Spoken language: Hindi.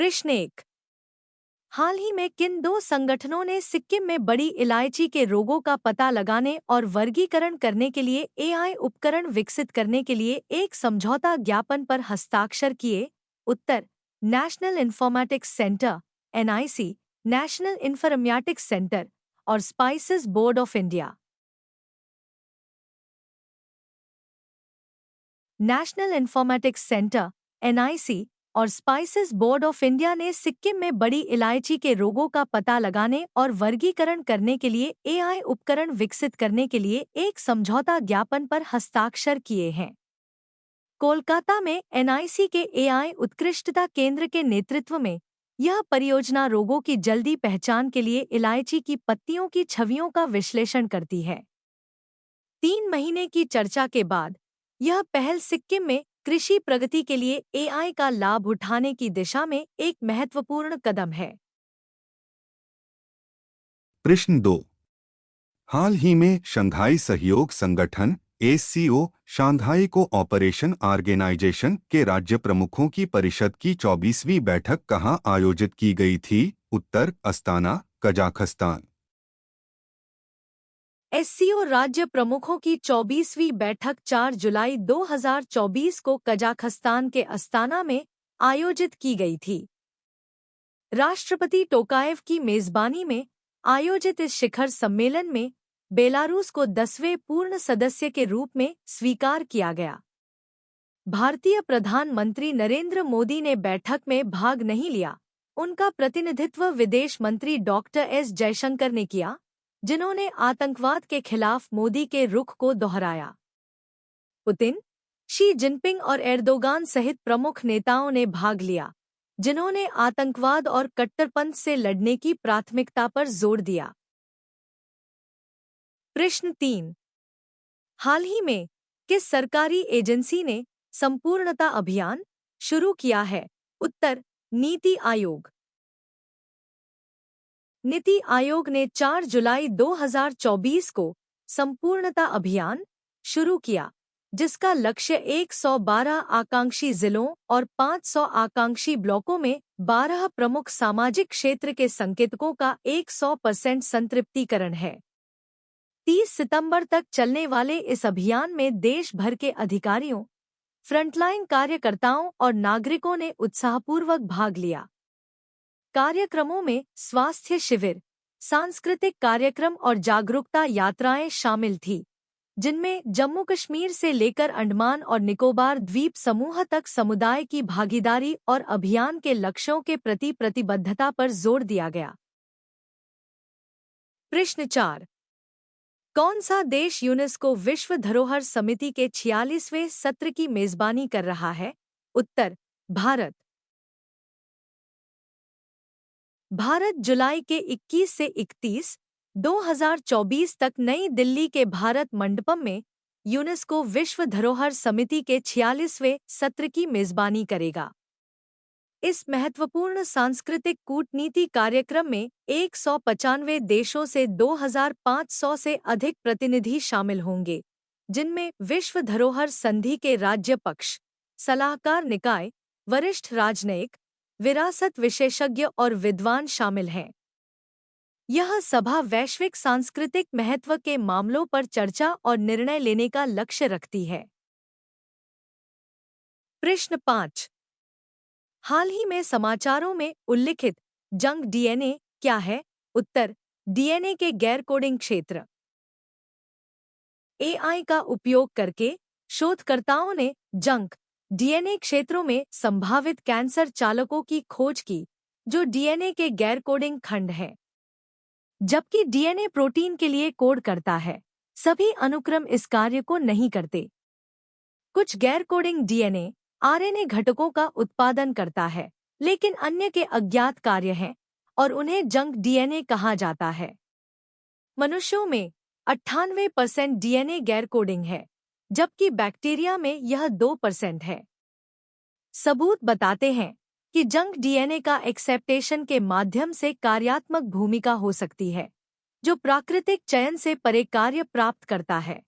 प्रश्न 1। हाल ही में किन दो संगठनों ने सिक्किम में बड़ी इलायची के रोगों का पता लगाने और वर्गीकरण करने के लिए एआई उपकरण विकसित करने के लिए एक समझौता ज्ञापन पर हस्ताक्षर किए? उत्तर, national informatics centre (NIC), national informatics centre और spices board of India. National informatics centre (NIC) और स्पाइसेस बोर्ड ऑफ इंडिया ने सिक्किम में बड़ी इलायची के रोगों का पता लगाने और वर्गीकरण करने के लिए एआई उपकरण विकसित करने के लिए एक समझौता ज्ञापन पर हस्ताक्षर किए हैं। कोलकाता में एनआईसी के एआई उत्कृष्टता केंद्र के नेतृत्व में यह परियोजना रोगों की जल्दी पहचान के लिए इलायची की पत्तियों की छवियों का विश्लेषण करती है। 3 महीने की चर्चा के बाद यह पहल सिक्किम में कृषि प्रगति के लिए एआई का लाभ उठाने की दिशा में एक महत्वपूर्ण कदम है। प्रश्न 2। हाल ही में शंघाई सहयोग संगठन (एससीओ) शंघाई कोऑपरेशन ऑर्गेनाइजेशन के राज्य प्रमुखों की परिषद की 24वीं बैठक कहाँ आयोजित की गई थी? उत्तर, अस्ताना, कजाखस्तान। एससीओ राज्य प्रमुखों की 24वीं बैठक 4 जुलाई 2024 को कजाखस्तान के अस्ताना में आयोजित की गई थी। राष्ट्रपति टोकाएव की मेजबानी में आयोजित इस शिखर सम्मेलन में बेलारूस को 10वें पूर्ण सदस्य के रूप में स्वीकार किया गया। भारतीय प्रधानमंत्री नरेंद्र मोदी ने बैठक में भाग नहीं लिया। उनका प्रतिनिधित्व विदेश मंत्री डॉक्टर एस जयशंकर ने किया, जिन्होंने आतंकवाद के खिलाफ मोदी के रुख को दोहराया। पुतिन, शी जिनपिंग और एर्दोगान सहित प्रमुख नेताओं ने भाग लिया, जिन्होंने आतंकवाद और कट्टरपंथ से लड़ने की प्राथमिकता पर जोर दिया। प्रश्न 3। हाल ही में किस सरकारी एजेंसी ने संपूर्णता अभियान शुरू किया है? उत्तर, नीति आयोग। नीति आयोग ने 4 जुलाई 2024 को संपूर्णता अभियान शुरू किया, जिसका लक्ष्य 112 आकांक्षी जिलों और 500 आकांक्षी ब्लॉकों में 12 प्रमुख सामाजिक क्षेत्र के संकेतकों का 100% संतृप्तिकरण है। 30 सितंबर तक चलने वाले इस अभियान में देश भर के अधिकारियों, फ्रंटलाइन कार्यकर्ताओं और नागरिकों ने उत्साहपूर्वक भाग लिया। कार्यक्रमों में स्वास्थ्य शिविर, सांस्कृतिक कार्यक्रम और जागरूकता यात्राएं शामिल थीं, जिनमें जम्मू कश्मीर से लेकर अंडमान और निकोबार द्वीप समूह तक समुदाय की भागीदारी और अभियान के लक्ष्यों के प्रति प्रतिबद्धता पर जोर दिया गया। प्रश्न 4। कौन सा देश यूनेस्को विश्व धरोहर समिति के 46वें सत्र की मेजबानी कर रहा है? उत्तर, भारत। भारत जुलाई के 21 से 31, 2024 तक नई दिल्ली के भारत मंडपम में यूनेस्को विश्व धरोहर समिति के 46वें सत्र की मेजबानी करेगा। इस महत्वपूर्ण सांस्कृतिक कूटनीति कार्यक्रम में 195 देशों से 2500 से अधिक प्रतिनिधि शामिल होंगे, जिनमें विश्व धरोहर संधि के राज्य पक्ष, सलाहकार निकाय, वरिष्ठ राजनयिक, विरासत विशेषज्ञ और विद्वान शामिल हैं। यह सभा वैश्विक सांस्कृतिक महत्व के मामलों पर चर्चा और निर्णय लेने का लक्ष्य रखती है। प्रश्न 5। हाल ही में समाचारों में उल्लिखित जंक डीएनए क्या है? उत्तर, डीएनए के गैर कोडिंग क्षेत्र। एआई का उपयोग करके शोधकर्ताओं ने जंक डीएनए क्षेत्रों में संभावित कैंसर चालकों की खोज की, जो डीएनए के गैर कोडिंग खंड हैं। जबकि डीएनए प्रोटीन के लिए कोड करता है, सभी अनुक्रम इस कार्य को नहीं करते। कुछ गैर कोडिंग डीएनए आरएनए घटकों का उत्पादन करता है, लेकिन अन्य के अज्ञात कार्य हैं और उन्हें जंक डीएनए कहा जाता है। मनुष्यों में 98% डीएनए गैर कोडिंग है, जबकि बैक्टीरिया में यह 2% है। सबूत बताते हैं कि जंक डीएनए का एक्सेप्टेशन के माध्यम से कार्यात्मक भूमिका हो सकती है, जो प्राकृतिक चयन से परे कार्य प्राप्त करता है।